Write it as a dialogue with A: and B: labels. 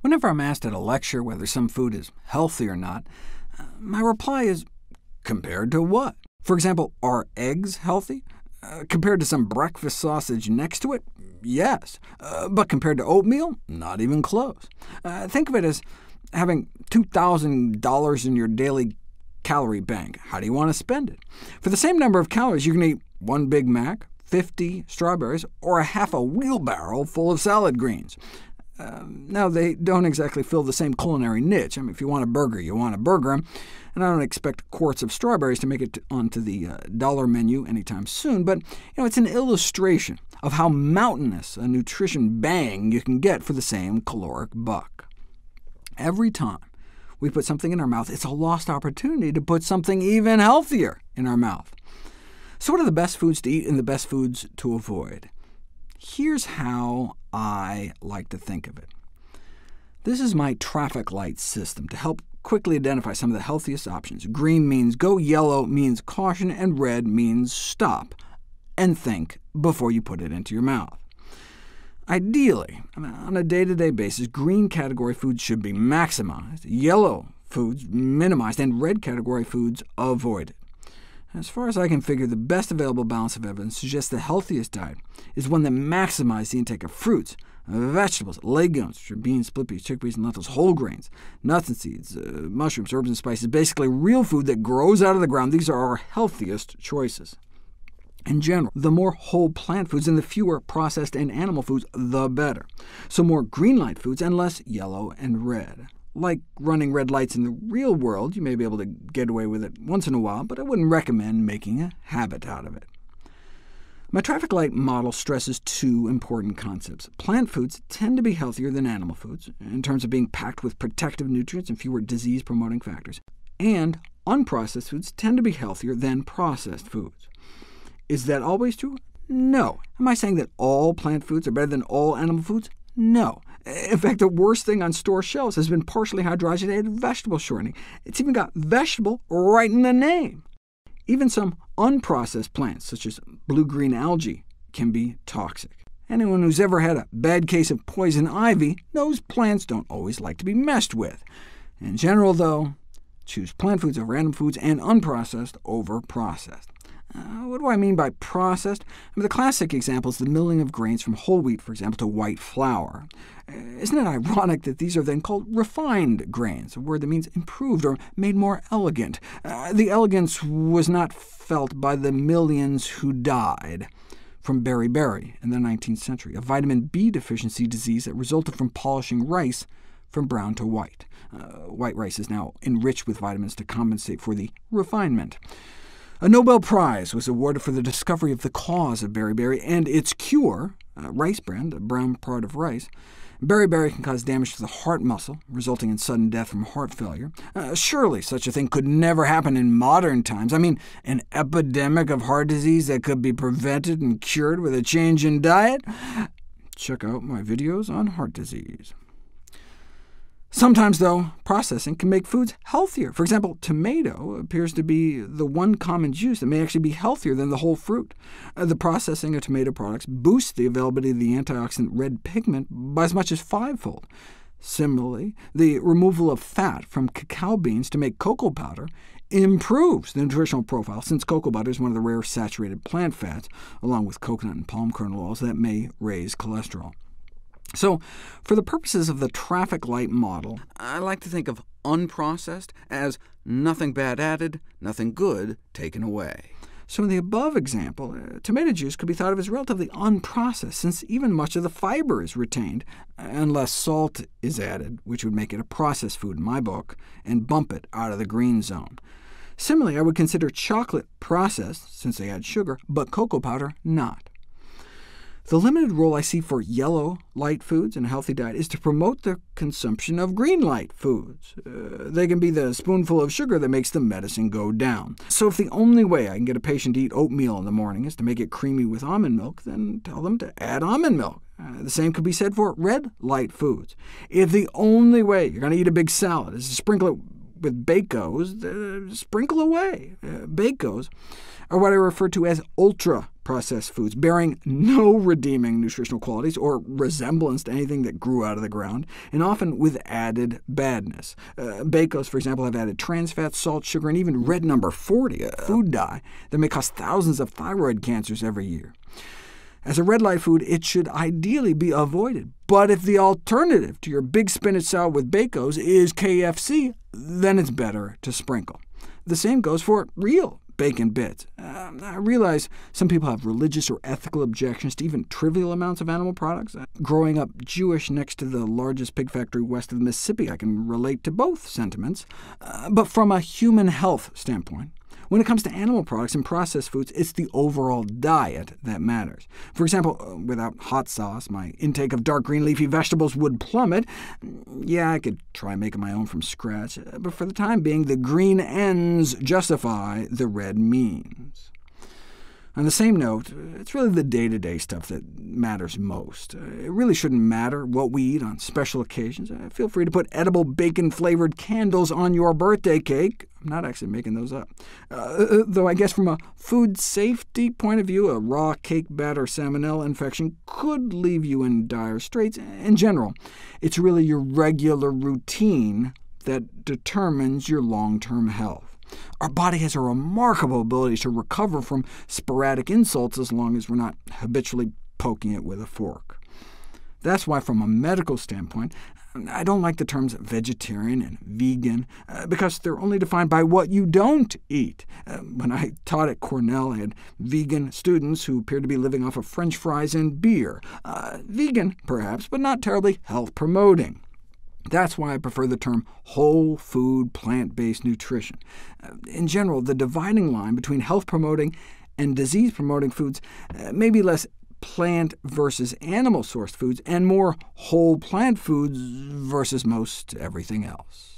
A: Whenever I'm asked at a lecture whether some food is healthy or not, my reply is, compared to what? For example, are eggs healthy? Compared to some breakfast sausage next to it? Yes. But compared to oatmeal? Not even close. Think of it as having $2,000 in your daily calorie bank. How do you want to spend it? For the same number of calories, you can eat one Big Mac, 50 strawberries, or a half a wheelbarrow full of salad greens. Now, they don't exactly fill the same culinary niche. I mean, if you want a burger, you want a burger, and I don't expect quarts of strawberries to make it onto the dollar menu anytime soon, but it's an illustration of how mountainous a nutrition bang you can get for the same caloric buck. Every time we put something in our mouth, it's a lost opportunity to put something even healthier in our mouth. So what are the best foods to eat and the best foods to avoid? Here's how I like to think of it. This is my traffic light system to help quickly identify some of the healthiest options. Green means go, yellow means caution, and red means stop, and think before you put it into your mouth. Ideally, on a day-to-day basis, green category foods should be maximized, yellow foods minimized, and red category foods avoided. As far as I can figure, the best available balance of evidence suggests the healthiest diet is one that maximizes the intake of fruits, vegetables, legumes, which are beans, split peas, chickpeas, and lentils, whole grains, nuts and seeds, mushrooms, herbs and spices, basically real food that grows out of the ground. These are our healthiest choices. In general, the more whole plant foods and the fewer processed and animal foods, the better. So more green light foods and less yellow and red. Like running red lights in the real world, you may be able to get away with it once in a while, but I wouldn't recommend making a habit out of it. My traffic light model stresses two important concepts. Plant foods tend to be healthier than animal foods, in terms of being packed with protective nutrients and fewer disease-promoting factors. And unprocessed foods tend to be healthier than processed foods. Is that always true? No. Am I saying that all plant foods are better than all animal foods? No. In fact, the worst thing on store shelves has been partially hydrogenated vegetable shortening. It's even got vegetable right in the name. Even some unprocessed plants, such as blue-green algae, can be toxic. Anyone who's ever had a bad case of poison ivy knows plants don't always like to be messed with. In general, though, choose plant foods over animal foods and unprocessed over processed. What do I mean by processed? The classic example is the milling of grains from whole wheat, for example, to white flour. Isn't it ironic that these are then called refined grains, a word that means improved or made more elegant? The elegance was not felt by the millions who died from beriberi in the 19th century, a vitamin B deficiency disease that resulted from polishing rice from brown to white. White rice is now enriched with vitamins to compensate for the refinement. A Nobel Prize was awarded for the discovery of the cause of beriberi and its cure, rice bran, the brown part of rice. Beriberi can cause damage to the heart muscle, resulting in sudden death from heart failure. Surely such a thing could never happen in modern times. I mean, an epidemic of heart disease that could be prevented and cured with a change in diet? Check out my videos on heart disease. Sometimes, though, processing can make foods healthier. For example, tomato appears to be the one common juice that may actually be healthier than the whole fruit. The processing of tomato products boosts the availability of the antioxidant red pigment by as much as 5-fold. Similarly, the removal of fat from cacao beans to make cocoa powder improves the nutritional profile, since cocoa butter is one of the rare saturated plant fats, along with coconut and palm kernel oils, that may raise cholesterol. So, for the purposes of the traffic light model, I like to think of unprocessed as nothing bad added, nothing good taken away. So in the above example, tomato juice could be thought of as relatively unprocessed, since even much of the fiber is retained, unless salt is added, which would make it a processed food in my book, and bump it out of the green zone. Similarly, I would consider chocolate processed, since they add sugar, but cocoa powder not. The limited role I see for yellow light foods in a healthy diet is to promote the consumption of green light foods. They can be the spoonful of sugar that makes the medicine go down. So if the only way I can get a patient to eat oatmeal in the morning is to make it creamy with almond milk, then tell them to add almond milk. The same could be said for red light foods. If the only way you're going to eat a big salad is to sprinkle it with Bakos, sprinkle away. Bakos are what I refer to as ultra-processed foods, bearing no redeeming nutritional qualities or resemblance to anything that grew out of the ground, and often with added badness. Bakos, for example, have added trans fat, salt, sugar, and even red number 40, a food dye that may cause thousands of thyroid cancers every year. As a red light food, it should ideally be avoided. But if the alternative to your big spinach salad with Bakos is KFC, then it's better to sprinkle. The same goes for real bacon bits. I realize some people have religious or ethical objections to even trivial amounts of animal products. Growing up Jewish next to the largest pig factory west of the Mississippi, I can relate to both sentiments. But from a human health standpoint, when it comes to animal products and processed foods, it's the overall diet that matters. For example, without hot sauce, my intake of dark green leafy vegetables would plummet. Yeah, I could try making my own from scratch, but for the time being, the green ends justify the red means. On the same note, it's really the day-to-day stuff that matters most. It really shouldn't matter what we eat on special occasions. Feel free to put edible bacon-flavored candles on your birthday cake. I'm not actually making those up. Though I guess from a food safety point of view, a raw cake batter salmonella infection could leave you in dire straits. In general, it's really your regular routine that determines your long-term health. Our body has a remarkable ability to recover from sporadic insults as long as we're not habitually poking it with a fork. That's why, from a medical standpoint, I don't like the terms vegetarian and vegan, because they're only defined by what you don't eat. When I taught at Cornell, I had vegan students who appeared to be living off of French fries and beer. Vegan, perhaps, but not terribly health-promoting. That's why I prefer the term whole food, plant-based nutrition. In general, the dividing line between health-promoting and disease-promoting foods may be less plant versus animal-sourced foods, and more whole plant foods versus most everything else.